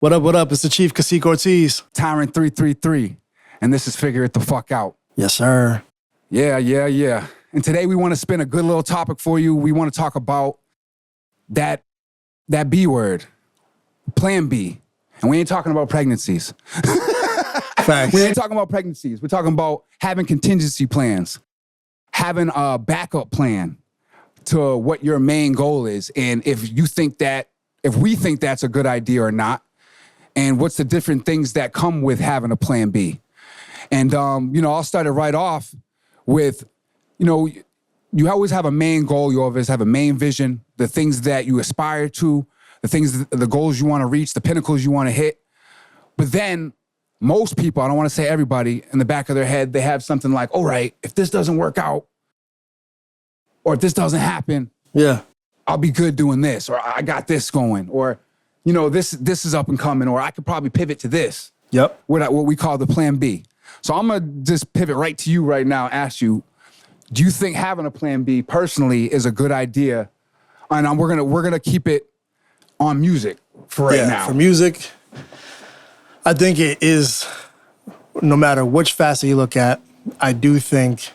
What up, what up? It's the Chief Kaseek Ortiz. Tyrant333. And this is Figure It the Fuck Out. Yes, sir. Yeah. And today we want to spin a good little topic for you. We want to talk about that B word, Plan B. And we ain't talking about pregnancies. Facts. We ain't talking about pregnancies. We're talking about having contingency plans, having a backup plan to what your main goal is. And if we think that's a good idea or not, and what's the different things that come with having a plan B. And, I'll start it right off with, you always have a main goal. You always have a main vision, the things that you aspire to, the goals you want to reach, the pinnacles you want to hit. But then most people, I don't want to say everybody, in the back of their head, they have something like, all right, if this doesn't work out, or if this doesn't happen, I'll be good doing this, or I got this going, or, this is up and coming, or I could probably pivot to this. Yep. What we call the plan B. So I'm going to just pivot right to you right now, ask you, do you think having a plan B personally is a good idea? And we're gonna keep it on music for right now. For music, I think it is, no matter which facet you look at, I do think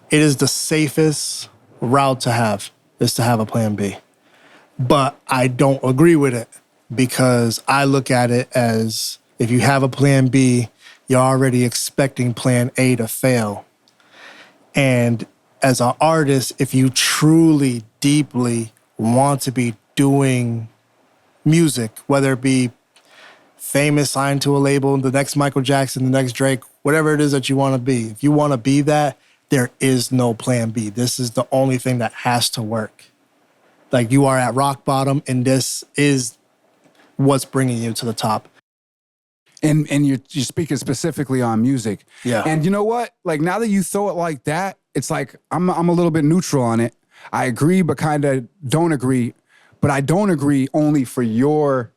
it is the safest route to have, is to have a plan B. But I don't agree with it, because I look at it as, if you have a plan B, you're already expecting plan A to fail. And as an artist, if you truly, deeply want to be doing music, whether it be famous, signed to a label, the next Michael Jackson, the next Drake, whatever it is that you want to be, if you want to be that, there is no plan B. This is the only thing that has to work. Like, you are at rock bottom, and this is what's bringing you to the top. And you're speaking specifically on music. Yeah. And you know what? Like, now that you throw it like that, it's like I'm a little bit neutral on it. I agree, but kind of don't agree. But I don't agree only for your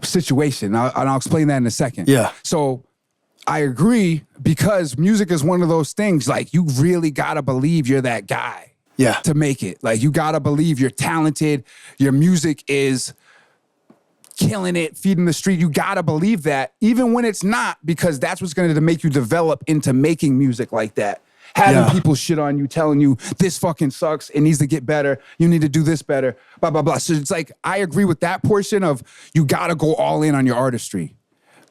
situation. And I'll explain that in a second. Yeah. So I agree, because music is one of those things, like, you really got to believe you're that guy to make it. Like, you got to believe you're talented. Your music is killing it, feeding the street. You gotta believe that, even when it's not, because that's what's going to make you develop into making music like that. Having people shit on you, telling you, this fucking sucks, it needs to get better, you need to do this better, blah, blah, blah. So it's like, I agree with that portion of, you gotta go all in on your artistry.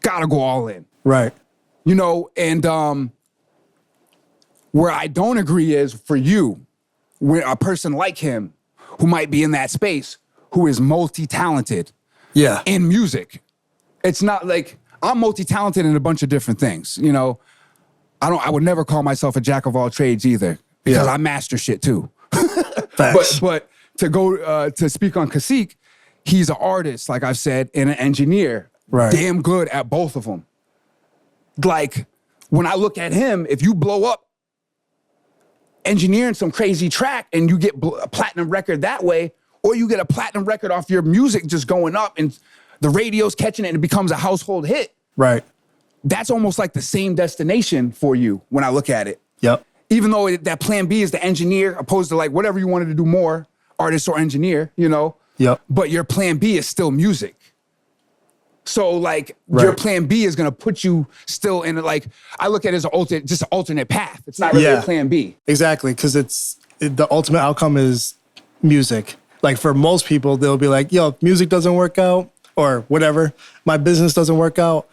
Gotta go all in. Right. And where I don't agree is for you, when a person like him, who might be in that space, who is multi-talented, in music. It's not like, I'm multi-talented in a bunch of different things. I would never call myself a jack of all trades either, because I master shit too. But to go to speak on Kaseek, he's an artist, like I've said, and an engineer. Right. Damn good at both of them. Like, when I look at him, if you blow up engineering some crazy track and you get a platinum record that way, or you get a platinum record off your music just going up and the radio's catching it and it becomes a household hit. Right. That's almost like the same destination for you when I look at it. Yep. Even though that plan B is the engineer, opposed to like whatever you wanted to do more, artist or engineer, Yep. But your plan B is still music. So like your plan B is gonna put you still in, like, I look at it as an alternate path. It's not really a plan B. Exactly, because the ultimate outcome is music. Like, for most people, they'll be like, yo, if music doesn't work out, or whatever, my business doesn't work out,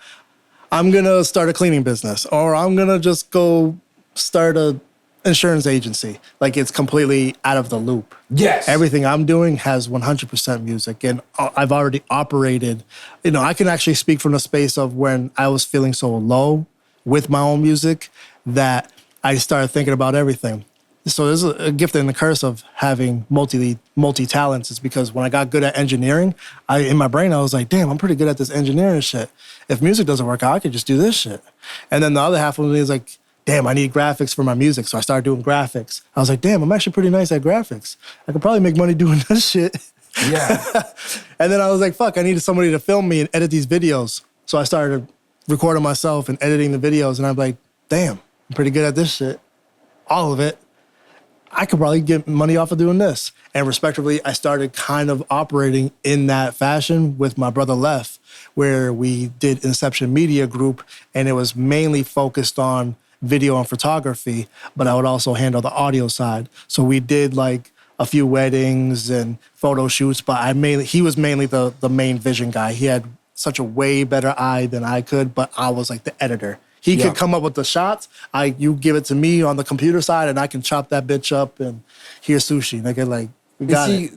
I'm gonna start a cleaning business, or I'm gonna just go start a insurance agency. Like, it's completely out of the loop. Yes. Everything I'm doing has 100% music, and I've already operated. I can actually speak from the space of when I was feeling so low with my own music that I started thinking about everything. So there's a gift and a curse of having multi-talents, is because when I got good at engineering, in my brain, I was like, damn, I'm pretty good at this engineering shit. If music doesn't work out, I could just do this shit. And then the other half of me is like, damn, I need graphics for my music. So I started doing graphics. I was like, damn, I'm actually pretty nice at graphics. I could probably make money doing this shit. Yeah. And then I was like, fuck, I needed somebody to film me and edit these videos. So I started recording myself and editing the videos. And I'm like, damn, I'm pretty good at this shit. All of it. I could probably get money off of doing this. And respectively, I started kind of operating in that fashion with my brother Left, where we did Inception Media Group, and it was mainly focused on video and photography, but I would also handle the audio side. So we did like a few weddings and photo shoots, but he was mainly the main vision guy. He had such a way better eye than I could, but I was like the editor. He could come up with the shots. You give it to me on the computer side, and I can chop that bitch up and here's sushi. We got it.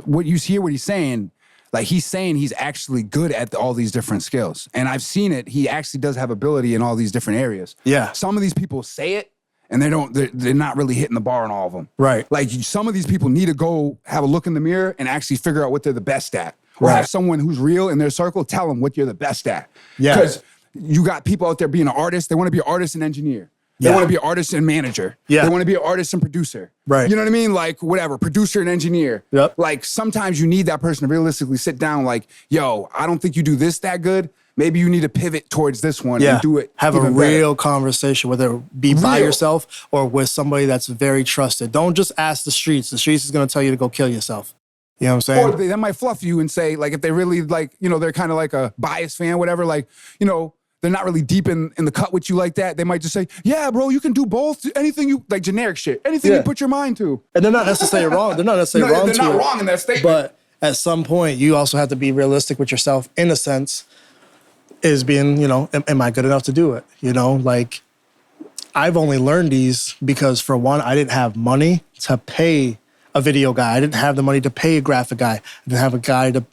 What you hear what he's saying, like he's saying he's actually good at all these different skills. And I've seen it. He actually does have ability in all these different areas. Yeah. Some of these people say it, and they're not really hitting the bar on all of them. Right. Like some of these people need to go have a look in the mirror and actually figure out what they're the best at. Or have someone who's real in their circle tell them what you're the best at. Yeah. Because you got people out there being an artist. They want to be an artist and engineer. They want to be an artist and manager. Yeah. They want to be an artist and producer. Right. You know what I mean? Like whatever, producer and engineer. Yep. Like sometimes you need that person to realistically sit down like, yo, I don't think you do this that good. Maybe you need to pivot towards this one and do it. Have a real conversation, whether it be by yourself or with somebody that's very trusted. Don't just ask the streets. The streets is going to tell you to go kill yourself. You know what I'm saying? Or they might fluff you and say, like, if they really like, they're kind of like a biased fan, whatever, like, they're not really deep in the cut with you like that. They might just say, yeah, bro, you can do both. Anything you, like generic shit. Anything you put your mind to. And they're not necessarily wrong. They're not necessarily wrong. They're not wrong in that statement. But at some point, you also have to be realistic with yourself in a sense, is being, am I good enough to do it? Like, I've only learned these because, for one, I didn't have money to pay a video guy. I didn't have the money to pay a graphic guy. I didn't have a guy to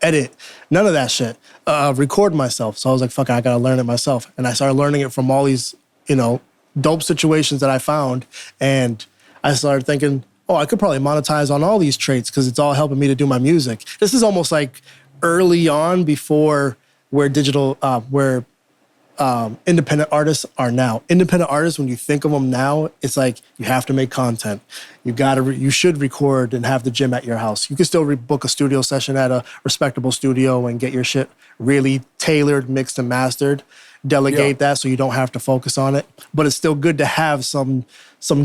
edit. None of that shit. Record myself. So I was like, fuck it, I gotta learn it myself. And I started learning it from all these, dope situations that I found. And I started thinking, I could probably monetize on all these traits because it's all helping me to do my music. This is almost like early on before where independent artists are now. Independent artists, when you think of them now, it's like you have to make content. You should record and have the gym at your house. You can still book a studio session at a respectable studio and get your shit really tailored, mixed, and mastered. Delegate that so you don't have to focus on it. But it's still good to have some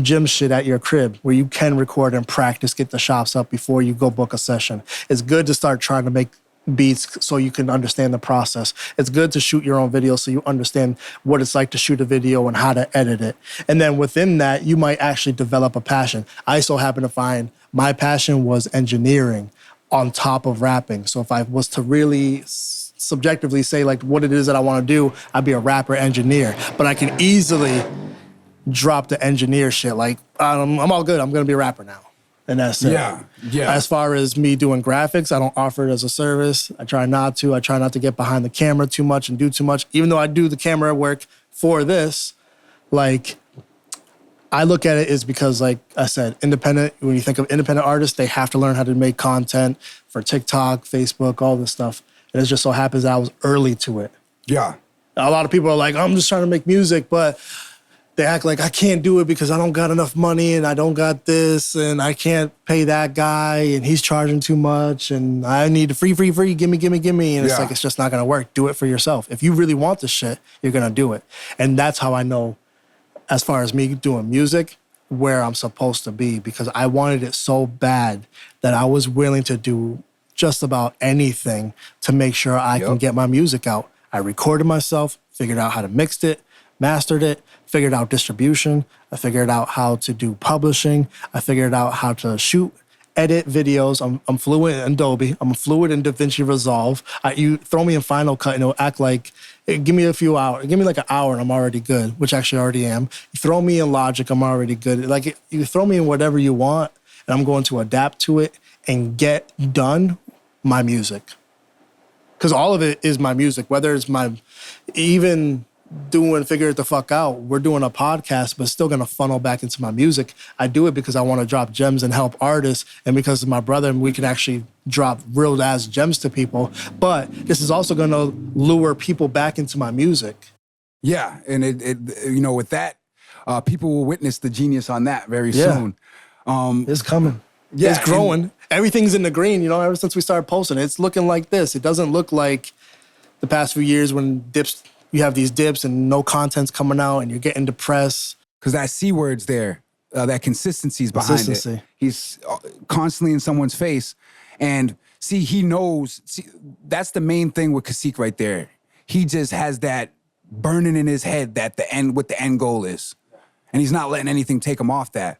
gym shit at your crib where you can record and practice, get the shops up before you go book a session. It's good to start trying to make beats so you can understand the process. It's good to shoot your own video so you understand what it's like to shoot a video and how to edit it. And then within that, you might actually develop a passion. I so happen to find my passion was engineering on top of rapping. So if I was to really subjectively say like what it is that I want to do, I'd be a rapper engineer. But I can easily drop the engineer shit. Like, I'm all good. I'm going to be a rapper now. And that's it. Yeah. As far as me doing graphics, I don't offer it as a service. I try not to. I try not to get behind the camera too much and do too much. Even though I do the camera work for this, like, I look at it is because, like I said, independent, when you think of independent artists, they have to learn how to make content for TikTok, Facebook, all this stuff. And it just so happens that I was early to it. Yeah. A lot of people are like, I'm just trying to make music, but they act like I can't do it because I don't got enough money and I don't got this and I can't pay that guy and he's charging too much and I need free, give me. And it's like, it's just not gonna work. Do it for yourself. If you really want this shit, you're gonna do it. And that's how I know, as far as me doing music, where I'm supposed to be, because I wanted it so bad that I was willing to do just about anything to make sure I can get my music out. I recorded myself, figured out how to mix it, mastered it, figured out distribution. I figured out how to do publishing. I figured out how to shoot, edit videos. I'm fluent in Adobe. I'm fluent in DaVinci Resolve. You throw me in Final Cut and it'll act like, give me a few hours. Give me like an hour and I'm already good, which actually I already am. You throw me in Logic, I'm already good. Like, you throw me in whatever you want and I'm going to adapt to it and get done my music. Because all of it is my music, whether it's even doing Figure It the Fuck Out, we're doing a podcast, but still gonna funnel back into my music. I do it because I want to drop gems and help artists, and because of my brother, and we can actually drop real ass gems to people. But this is also gonna lure people back into my music. Yeah, and it with that, people will witness the genius on that very soon. It's coming. Yeah, it's growing. Everything's in the green, ever since we started posting. It's looking like this. It doesn't look like the past few years when you have these dips and no content's coming out and you're getting depressed. Because that C word's there. that consistency is behind it. He's constantly in someone's face. And see, he knows, that's the main thing with Kaseek right there. He just has that burning in his head that what the end goal is. And he's not letting anything take him off that.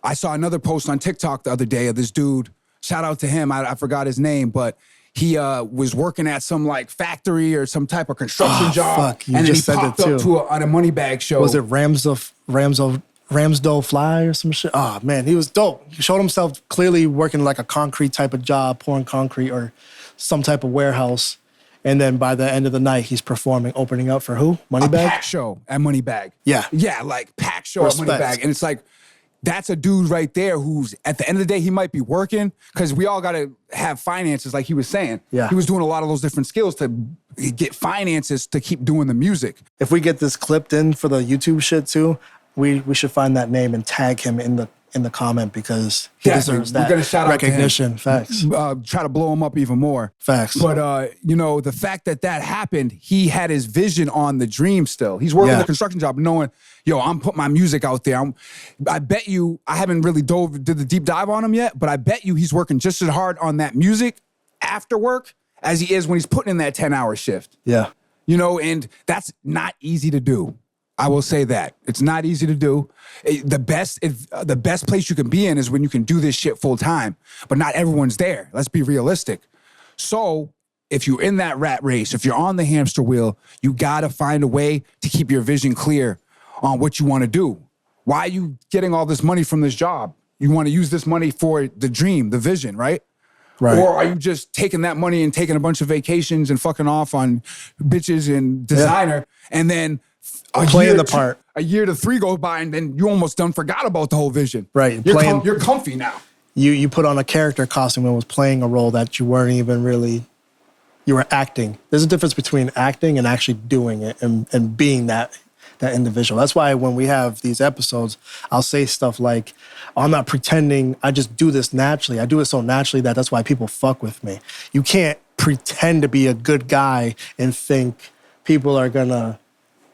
I saw another post on TikTok the other day of this dude, shout out to him, I forgot his name, but he was working at some like factory or some type of construction job. Fuck, you and just then he said popped it up too. on a money bag show. Was it Ramsdale Fly or some shit? Oh man, he was dope. He showed himself clearly working like a concrete type of job, pouring concrete or some type of warehouse. And then by the end of the night, he's performing, opening up for who? Moneybag? Pack show at Moneybag. Yeah. Yeah, like pack show Respect. at Moneybag. And it's like, that's a dude right there who's, at the end of the day, he might be working, because we all got to have finances, like he was saying. Yeah. He was doing a lot of those different skills to get finances to keep doing the music. If we get this clipped in for the YouTube shit too, we should find that name and tag him in the comment, because he deserves that We're gonna shout recognition. Out to him. Facts. Try to blow him up even more. Facts. But, you know, the fact that happened, he had his vision on the dream still. He's working the construction job knowing, yo, I'm putting my music out there. I bet you, I haven't really did the deep dive on him yet, but I bet you he's working just as hard on that music after work as he is when he's putting in that 10-hour shift. Yeah. You know, and that's not easy to do. I will say that. It's not easy to do. The best place you can be in is when you can do this shit full time, but not everyone's there. Let's be realistic. So if you're in that rat race, if you're on the hamster wheel, you gotta find a way to keep your vision clear on what you wanna do. Why are you getting all this money from this job? You wanna use this money for the dream, the vision, right? Right. Or are you just taking that money and taking a bunch of vacations and fucking off on bitches and designer, and then playing the part. A year to 3 goes by, and then you almost done forgot about the whole vision. Right. You're comfy now. You put on a character costume and was playing a role that you weren't even really, you were acting. There's a difference between acting and actually doing it and being that individual. That's why when we have these episodes, I'll say stuff like, I'm not pretending, I just do this naturally. I do it so naturally that's why people fuck with me. You can't pretend to be a good guy and think people are gonna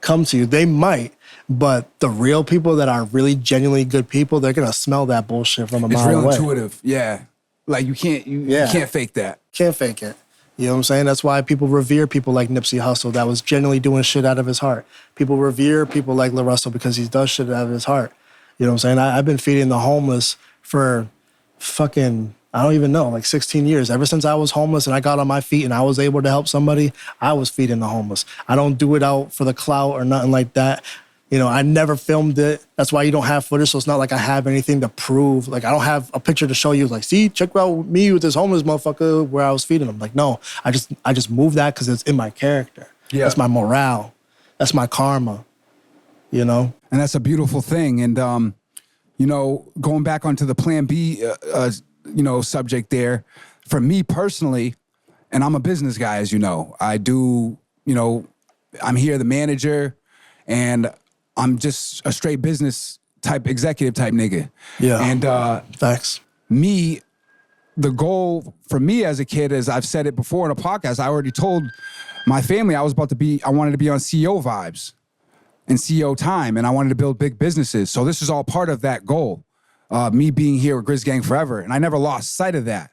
come to you. They might, but the real people that are really genuinely good people, they're gonna smell that bullshit from a mile away. It's real intuitive, yeah. Like you can't fake that. Can't fake it. You know what I'm saying? That's why people revere people like Nipsey Hussle that was genuinely doing shit out of his heart. People revere people like Lil Russell because he does shit out of his heart. You know what I'm saying? I've been feeding the homeless for fucking, I don't even know, like 16 years. Ever since I was homeless and I got on my feet and I was able to help somebody, I was feeding the homeless. I don't do it out for the clout or nothing like that. You know, I never filmed it. That's why you don't have footage, so it's not like I have anything to prove. Like, I don't have a picture to show you, like, see, check out me with this homeless motherfucker where I was feeding him. Like, no, I just moved that because it's in my character. Yeah. That's my morale. That's my karma, you know? And that's a beautiful thing. And, you know, going back onto the Plan B, you know, subject there, for me personally, and I'm a business guy, as you know, I do, you know, I'm here, the manager, and I'm just a straight business type, executive type nigga. Yeah. And facts. Me, the goal for me as a kid, as I've said it before in a podcast, I already told my family I wanted to be on CEO vibes and CEO time, and I wanted to build big businesses. So this is all part of that goal. Me being here with GrizzGangForever, and I never lost sight of that.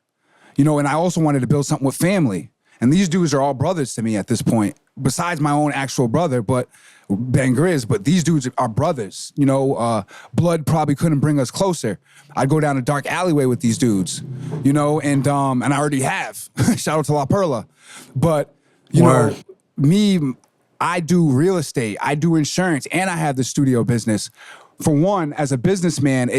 You know, and I also wanted to build something with family. And these dudes are all brothers to me at this point, besides my own actual brother, but Ben Grizz, but these dudes are brothers. You know, blood probably couldn't bring us closer. I'd go down a dark alleyway with these dudes, you know, and I already have. Shout out to La Perla. But, you know, me, I do real estate, I do insurance, and I have the studio business. For one, as a businessman,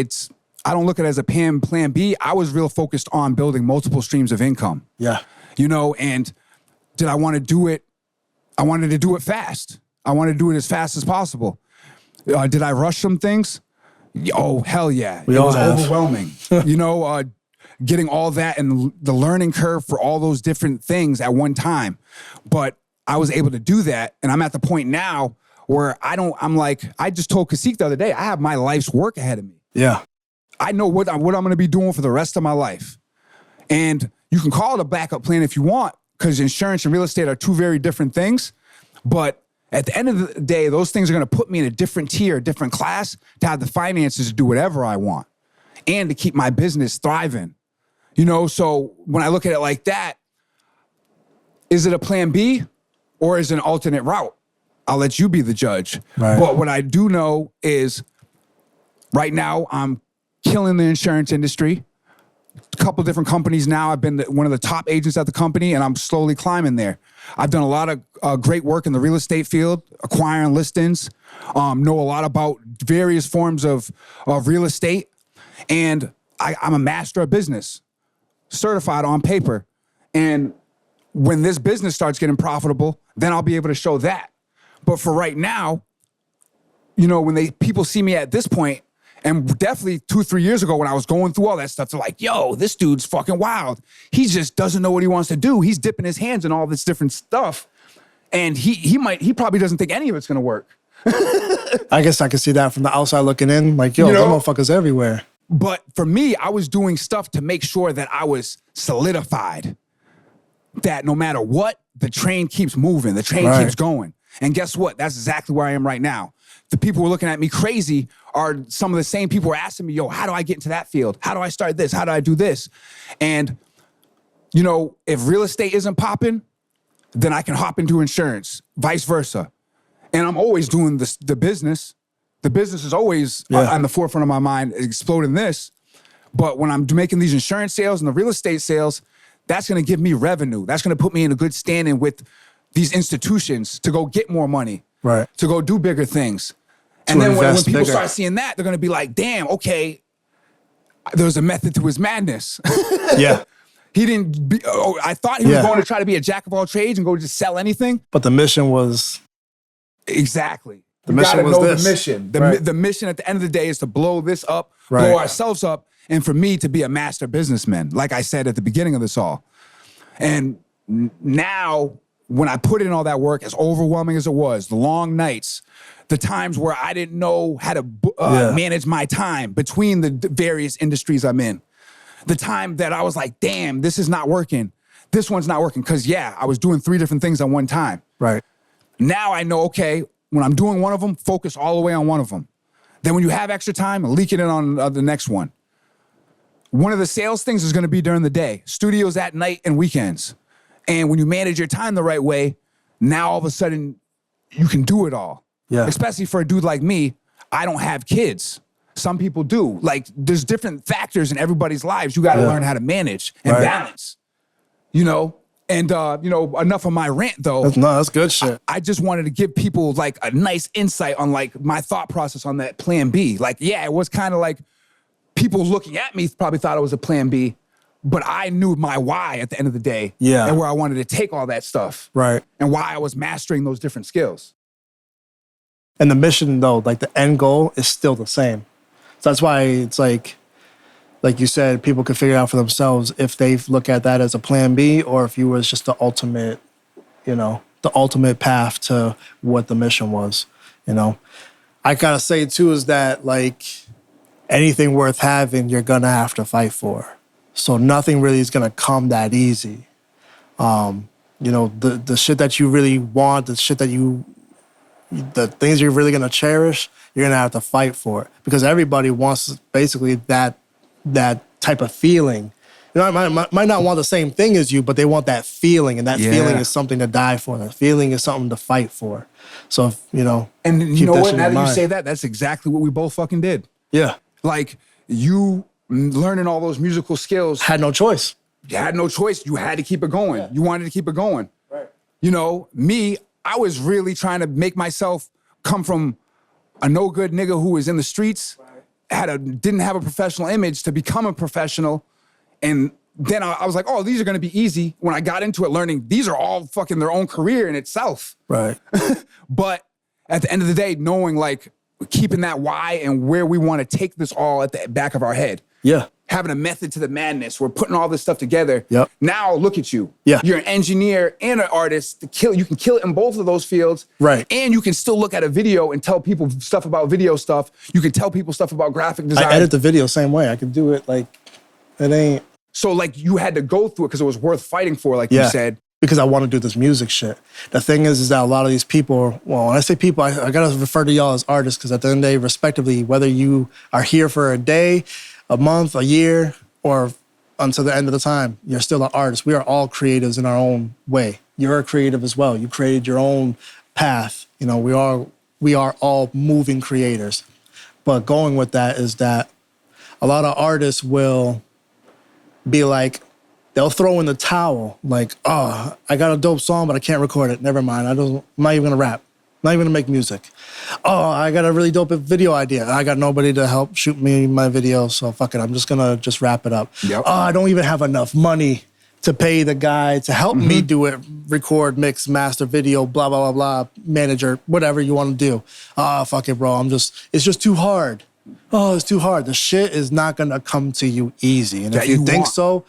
I don't look at it as a plan B. I was real focused on building multiple streams of income. Yeah. You know, and did I want to do it? I wanted to do it fast. I wanted to do it as fast as possible. Did I rush some things? Oh, hell yeah. It was overwhelming. You know, getting all that and the learning curve for all those different things at one time. But I was able to do that. And I'm at the point now where I'm like, I just told Kaseek the other day, I have my life's work ahead of me. Yeah. I know what I'm going to be doing for the rest of my life. And you can call it a backup plan if you want, because insurance and real estate are two very different things. But At the end of the day, those things are going to put me in a different tier, a different class, to have the finances to do whatever I want and to keep my business thriving. You know, so when I look at it like that, is it a plan B or is it an alternate route? I'll let you be the judge. Right. But what I do know is right now I'm killing the insurance industry. A couple different companies now. I've been one of the top agents at the company, and I'm slowly climbing there. I've done a lot of great work in the real estate field, acquiring listings, know a lot about various forms of real estate, and I'm a master of business, certified on paper. And when this business starts getting profitable, then I'll be able to show that. But for right now, you know, when people see me at this point, and definitely 2-3 years ago when I was going through all that stuff, they're like, yo, this dude's fucking wild. He just doesn't know what he wants to do. He's dipping his hands in all this different stuff. And he probably doesn't think any of it's gonna work. I guess I can see that from the outside looking in. Like, yo, You know? them motherfuckers everywhere. But for me, I was doing stuff to make sure that I was solidified. That no matter what, the train keeps moving, the train keeps going. And guess what? That's exactly where I am right now. The people who are looking at me crazy are some of the same people who are asking me, yo, how do I get into that field? How do I start this? How do I do this? And, you know, if real estate isn't popping, then I can hop into insurance, vice versa. And I'm always doing the business. The business is always on the forefront of my mind, exploding this. But when I'm making these insurance sales and the real estate sales, that's going to give me revenue. That's going to put me in a good standing with these institutions to go get more money, to go do bigger things. And then when people start seeing that, they're going to be like, damn, okay, there's a method to his madness. Yeah. I thought he was going to try to be a jack of all trades and go just sell anything. But the mission was... Exactly. The mission was this. The mission. The mission at the end of the day is to blow this up, blow ourselves up, and for me to be a master businessman, like I said at the beginning of this all. And now, when I put in all that work, as overwhelming as it was, the long nights, the times where I didn't know how to manage my time between the various industries I'm in, the time that I was like, damn, this is not working. This one's not working. Because, I was doing 3 different things at one time. Right. Now I know, okay, when I'm doing one of them, focus all the way on one of them. Then when you have extra time, leak it in on the next one. One of the sales things is going to be during the day, studios at night and weekends. And when you manage your time the right way, now all of a sudden you can do it all. Yeah. Especially for a dude like me, I don't have kids. Some people do. Like, there's different factors in everybody's lives you got to learn how to manage and balance. You know? And, enough of my rant, though. That's good shit. I just wanted to give people, like, a nice insight on, like, my thought process on that plan B. Like, it was kind of like people looking at me probably thought it was a plan B, but I knew my why at the end of the day. Yeah. And where I wanted to take all that stuff. Right. And why I was mastering those different skills. And the mission, though, like, the end goal is still the same. So that's why it's like you said, people could figure out for themselves if they look at that as a plan B or if you was just the ultimate, the ultimate path to what the mission was, I gotta say, too, is that, like, anything worth having, you're gonna have to fight for. So nothing really is gonna come that easy. The shit that you really want, the things you're really gonna cherish, you're gonna have to fight for it. Because everybody wants basically that type of feeling. I might not want the same thing as you, but they want that feeling, and that feeling is something to die for. That feeling is something to fight for. So, and you know what? Now that you say that, that's exactly what we both fucking did. Yeah. Like, you learning all those musical skills. Had no choice. You had no choice. You had to keep it going. Yeah. You wanted to keep it going. Right. Me, I was really trying to make myself come from a no-good nigga who was in the streets, didn't have a professional image, to become a professional. And then I was like, oh, these are going to be easy. When I got into it, learning these are all fucking their own career in itself. Right. But at the end of the day, knowing, like, keeping that why and where we want to take this all at the back of our head. Yeah. Having a method to the madness. We're putting all this stuff together. Yep. Now look at you. Yeah. You're an engineer and an artist. You can kill it in both of those fields. Right. And you can still look at a video and tell people stuff about video stuff. You can tell people stuff about graphic design. I edit the video same way. I can do it like, it ain't. So, like, you had to go through it because it was worth fighting for, like you said. because I want to do this music shit. The thing is that a lot of these people, well, when I say people, I got to refer to y'all as artists because at the end of the day, respectively, whether you are here for a day, a month, a year, or until the end of the time, you're still an artist. We are all creatives in our own way. You're a creative as well. You created your own path. You know, we are all moving creators. But going with that is that a lot of artists will be like, they'll throw in the towel, like, oh, I got a dope song, but I can't record it. Never mind. I'm not even gonna rap. I'm not even gonna make music. Oh, I got a really dope video idea. I got nobody to help shoot me my video, so fuck it. I'm just gonna wrap it up. Yep. Oh, I don't even have enough money to pay the guy to help me do it, record, mix, master, video, blah, blah, blah, blah, manager, whatever you want to do. Oh, fuck it, bro. It's just too hard. Oh, it's too hard. The shit is not going to come to you easy. And if you think so,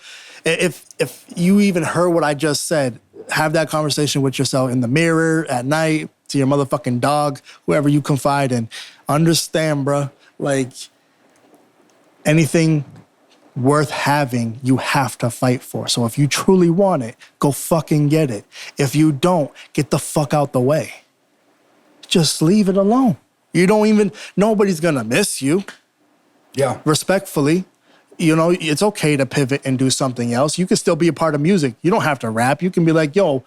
if you even heard what I just said, have that conversation with yourself in the mirror, at night, to your motherfucking dog, whoever you confide in. Understand, bro, like anything worth having, you have to fight for. So if you truly want it, go fucking get it. If you don't, get the fuck out the way. Just leave it alone. Nobody's gonna miss you. Yeah. Respectfully, you know, it's okay to pivot and do something else. You can still be a part of music. You don't have to rap. You can be like, yo,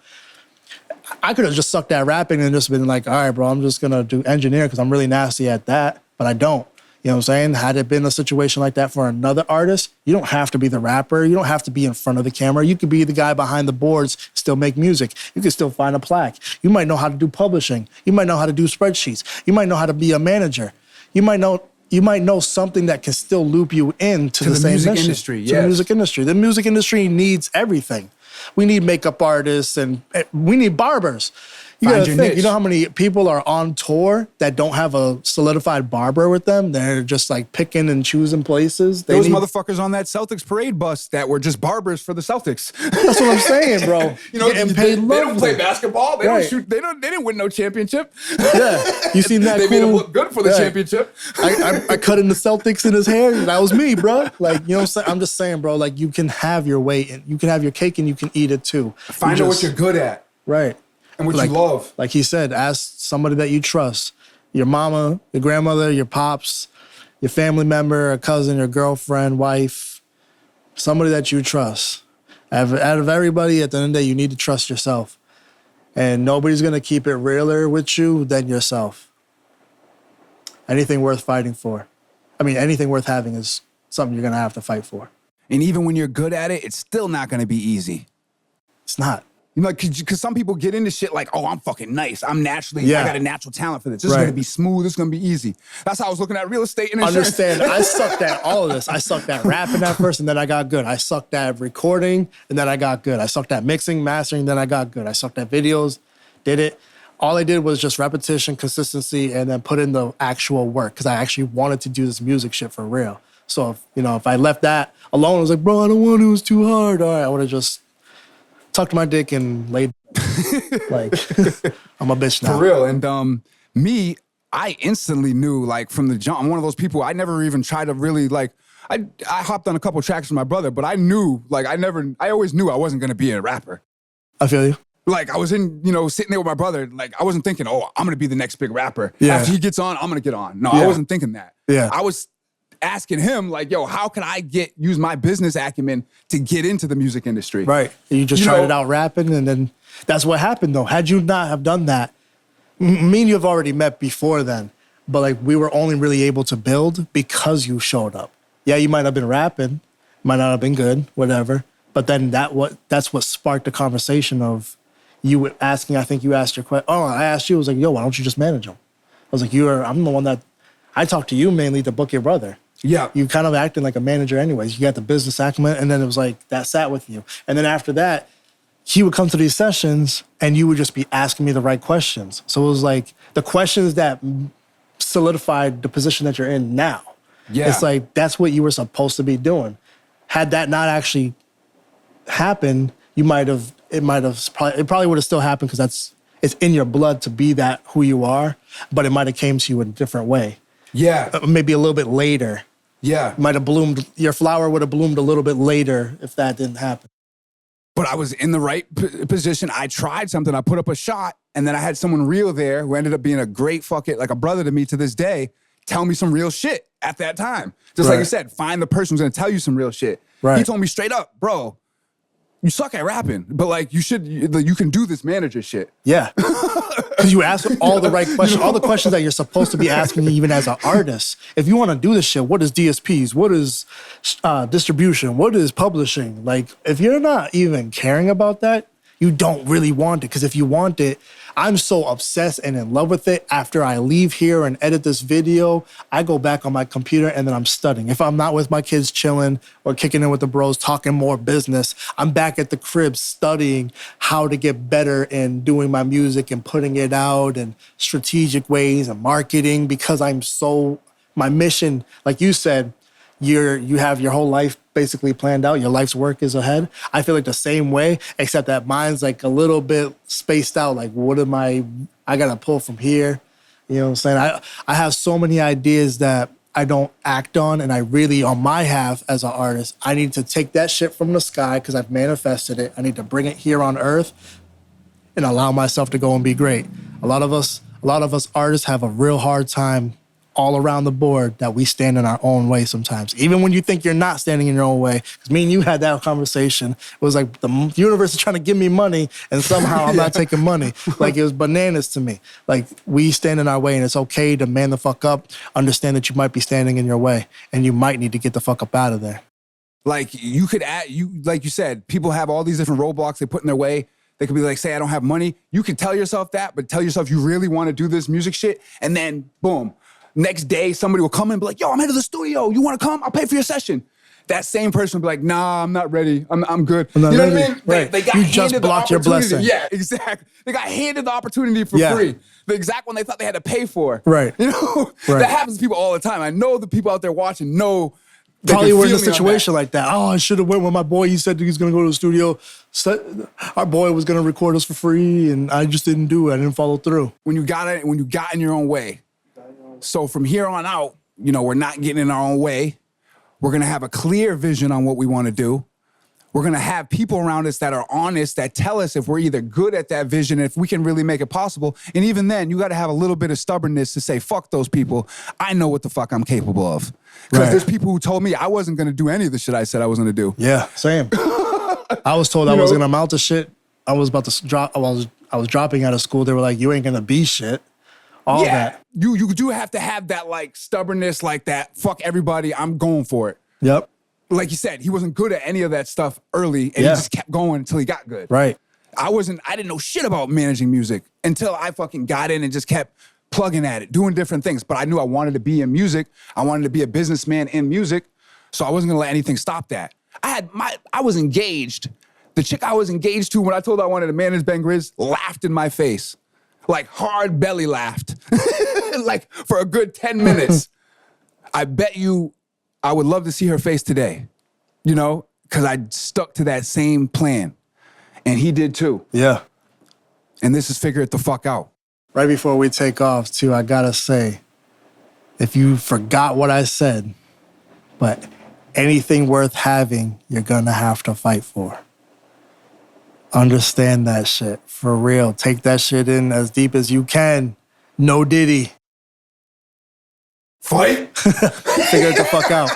I could have just sucked at rapping and just been like, all right, bro, I'm just gonna do engineer because I'm really nasty at that, but I don't. You know what I'm saying? Had it been a situation like that for another artist, you don't have to be the rapper. You don't have to be in front of the camera. You could be the guy behind the boards, still make music. You could still find a plaque. You might know how to do publishing. You might know how to do spreadsheets. You might know how to be a manager. You might know something that can still loop you into the same music mission. industry. Yes. To the music industry. The music industry needs everything. We need makeup artists and we need barbers. You gotta think, niche. you know how many people are on tour that don't have a solidified barber with them? They're just like picking and choosing places. Those motherfuckers on that Celtics parade bus that were just barbers for the Celtics. That's what I'm saying, bro. You know, they don't play lovely. basketball. They Right. don't shoot. They didn't win no championship. Yeah, you seen that? They cool, made him look good for the Right. championship. I cut in the Celtics in his hair. That was me, bro. Like, you know what I'm saying? I'm just saying, bro, like you can have your way and you can have your cake and you can eat it too. Find out what you're good at. Right. And what Like- you love. Like he said, ask somebody that you trust. Your mama, your grandmother, your pops, your family member, a cousin, your girlfriend, wife, somebody that you trust. Out of everybody, at the end of the day, you need to trust yourself. And nobody's gonna keep it realer with you than yourself. Anything worth fighting for. I mean, anything worth having is something you're gonna have to fight for. And even when you're good at it, it's still not going to be easy. It's not. You know, because some people get into shit like, oh, I'm fucking nice. I'm naturally, I got a natural talent for this. This is Right. going to be smooth. This is going to be easy. That's how I was looking at real estate and insurance. Understand, I sucked at all of this. I sucked at rapping at first, and then I got good. I sucked at recording, and then I got good. I sucked at mixing, mastering, then I got good. I sucked at videos, did it. All I did was just repetition, consistency, and then put in the actual work because I actually wanted to do this music shit for real. So, if I left that alone, I was like, bro, I don't want to. It was too hard. All right, I would have just tucked my dick and laid like, I'm a bitch now. For real. And me, I instantly knew, like, from the jump, I'm one of those people, I never even tried to really, like, I hopped on a couple tracks with my brother, but I knew, like, I always knew I wasn't going to be a rapper. I feel you. Like, I was sitting there with my brother, like, I wasn't thinking, oh, I'm going to be the next big rapper. Yeah. After he gets on, I'm going to get on. No, Yeah. I wasn't thinking that. Yeah. I was asking him, like, yo, how can I use my business acumen to get into the music industry? Right. You just tried it out rapping, and then that's what happened, though. Had you not have done that, me and you have already met before then, but, like, we were only really able to build because you showed up. Yeah, you might have been rapping, might not have been good, whatever, but then that's what sparked the conversation of you asking, I think you asked your question. Oh, I asked you, I was like, yo, why don't you just manage them? I was like, I'm the one that, I talked to you mainly to book your brother. Yeah. You kind of acting like a manager anyways. You got the business acumen, and then it was like, that sat with you. And then after that, he would come to these sessions, and you would just be asking me the right questions. So it was like the questions that solidified the position that you're in now. Yeah. It's like, that's what you were supposed to be doing. Had that not actually happened, it probably would have still happened because it's in your blood to be that who you are, but it might have came to you in a different way. Yeah. Maybe a little bit later. Yeah. Might have bloomed, your flower would have bloomed a little bit later if that didn't happen. But I was in the right position. I tried something. I put up a shot, and then I had someone real there who ended up being a great like a brother to me to this day, tell me some real shit at that time. Just like you said, find the person who's gonna tell you some real shit. Right. He told me straight up, bro, you suck at rapping, but like you can do this manager shit. Yeah. Because you ask all the right questions, all the questions that you're supposed to be asking even as an artist. If you want to do this shit, what is DSPs? What is distribution? What is publishing? Like, if you're not even caring about that, you don't really want it. Because if you want it, I'm so obsessed and in love with it. After I leave here and edit this video, I go back on my computer and then I'm studying. If I'm not with my kids chilling or kicking in with the bros, talking more business, I'm back at the crib studying how to get better in doing my music and putting it out and strategic ways and marketing, because my mission, like you said, you have your whole life basically planned out. Your life's work is ahead. I feel like the same way, except that mine's like a little bit spaced out. Like, I gotta pull from here. You know what I'm saying? I have so many ideas that I don't act on, and I really, on my half as an artist, I need to take that shit from the sky because I've manifested it. I need to bring it here on earth and allow myself to go and be great. A lot of us artists have a real hard time all around the board that we stand in our own way sometimes. Even when you think you're not standing in your own way. Because me and you had that conversation. It was like the universe is trying to give me money and somehow I'm not taking money. Like, it was bananas to me. Like, we stand in our way and it's okay to man the fuck up. Understand that you might be standing in your way and you might need to get the fuck up out of there. Like, you could like you said, people have all these different roadblocks they put in their way. They could be like, say, I don't have money. You can tell yourself that, but tell yourself you really want to do this music shit. And then boom. Next day, somebody will come in and be like, yo, I'm headed to the studio. You want to come? I'll pay for your session. That same person will be like, nah, I'm not ready. I'm good. You know what I mean? Right. They got you just blocked your blessing. Yeah, exactly. They got handed the opportunity for free. The exact one they thought they had to pay for. Right. You know? Right. That happens to people all the time. I know the people out there watching know. Probably were in a situation like that. Oh, I should have went with my boy. He said he was going to go to the studio. Our boy was going to record us for free, and I just didn't do it. I didn't follow through. When you got in your own way. So from here on out, we're not getting in our own way. We're going to have a clear vision on what we want to do. We're going to have people around us that are honest, that tell us if we're either good at that vision, if we can really make it possible. And even then, you got to have a little bit of stubbornness to say, fuck those people. I know what the fuck I'm capable of. Because there's people who told me I wasn't going to do any of the shit I said I was going to do. Yeah, same. I was told I wasn't going to amount to shit. I was about to drop. I was dropping out of school. They were like, you ain't going to be shit. All that. You do have to have that like stubbornness, like that, fuck everybody, I'm going for it. Yep. Like you said, he wasn't good at any of that stuff early, and he just kept going until he got good. Right. I didn't know shit about managing music until I fucking got in and just kept plugging at it, doing different things. But I knew I wanted to be in music. I wanted to be a businessman in music. So I wasn't gonna let anything stop that. I was engaged. The chick I was engaged to when I told her I wanted to manage Ben Grizz laughed in my face. Like, hard belly laughed. Like, for a good 10 minutes. I bet you I would love to see her face today, because I stuck to that same plan. And he did too. Yeah. And this is Figure It the Fuck Out. Right before we take off, too, I gotta say, if you forgot what I said, but anything worth having, you're gonna have to fight for. Understand that shit. For real. Take that shit in as deep as you can. No Diddy. Fight? Figure it the fuck out.